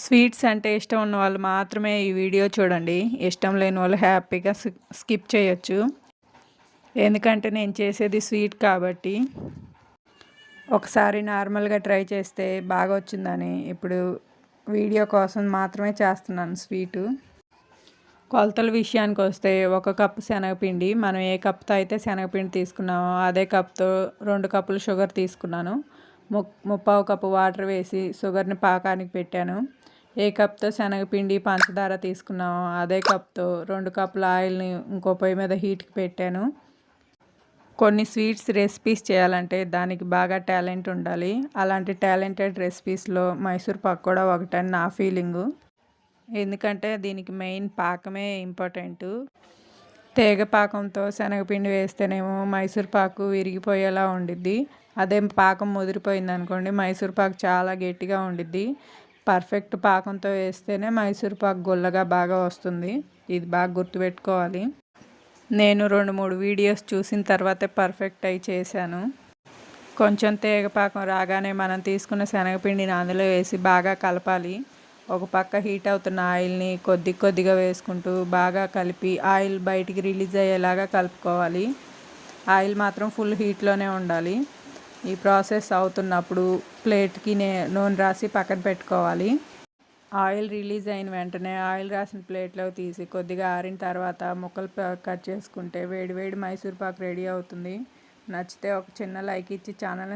Sweets అంటే ఇష్టం ఉన్న వాళ్ళు మాత్రమే ఈ వీడియో చూడండి. ఇష్టం లేని వాళ్ళు హ్యాపీగా స్కిప్ చేయొచ్చు. ఎందుకంటే నేను చేసేది స్వీట్ కాబట్టి. ఒకసారి నార్మల్గా ట్రై చేస్తే బాగా వచ్చిందని ఇప్పుడు వీడియో కోసం మాత్రమే చేస్తున్నాను స్వీటు. కొలతల విషయానికి వస్తే 1 కప్పు శనగపిండి, మనం ఏ కప్తో అయితే శనగపిండి తీసుకున్నామో అదే కప్తో 2 కప్పులు షుగర్ తీసుకున్నాను. ముప్పావు కప్పు వాటర్ వేసి షుగర్ని పాకానికి పెట్టాను. ఏ కప్తో శనగపిండి పంచదార తీసుకున్నామో అదే కప్తో 2 కప్పుల ఆయిల్ని ఇంకో పొయ్యి మీద హీట్కి పెట్టాను. కొన్ని స్వీట్స్ రెసిపీస్ చేయాలంటే దానికి బాగా టాలెంట్ ఉండాలి. అలాంటి టాలెంటెడ్ రెసిపీస్లో మైసూర్ పాక్ కూడా ఒకటని నా ఫీలింగు. ఎందుకంటే దీనికి మెయిన్ పాకమే ఇంపార్టెంటు. తేగ పాకంతో శనగపిండి వేస్తేనేమో మైసూర్ పాకు విరిగిపోయేలా ఉండిద్ది. అదే పాకం ముదిరిపోయింది అనుకోండి మైసూర్ పాకు చాలా గట్టిగా ఉండిద్ది. పర్ఫెక్ట్ పాకంతో వేస్తేనే మైసూర్ పాకు గుల్లగా బాగా వస్తుంది. ఇది బాగా గుర్తుపెట్టుకోవాలి. నేను 2-3 వీడియోస్ చూసిన తర్వాతే పర్ఫెక్ట్ అయి చేశాను. కొంచెం తేగపాకం రాగానే మనం తీసుకున్న శనగపిండిని అందులో వేసి బాగా కలపాలి. ఒక పక్క హీట్ అవుతున్న ఆయిల్ని కొద్దిగా వేసుకుంటూ బాగా కలిపి ఆయిల్ బయటికి రిలీజ్ అయ్యేలాగా కలుపుకోవాలి. ఆయిల్ మాత్రం ఫుల్ హీట్లోనే ఉండాలి. ఈ ప్రాసెస్ అవుతున్నప్పుడు ప్లేట్కి నూనె రాసి పక్కన పెట్టుకోవాలి. ఆయిల్ రిలీజ్ అయిన వెంటనే ఆయిల్ రాసిన ప్లేట్లోకి తీసి కొద్దిగా ఆరిన తర్వాత ముక్కలు కట్ చేసుకుంటే వేడి మైసూర్ పాక్ రెడీ అవుతుంది. నచ్చితే ఒక చిన్న లైక్ ఇచ్చి ఛానల్ని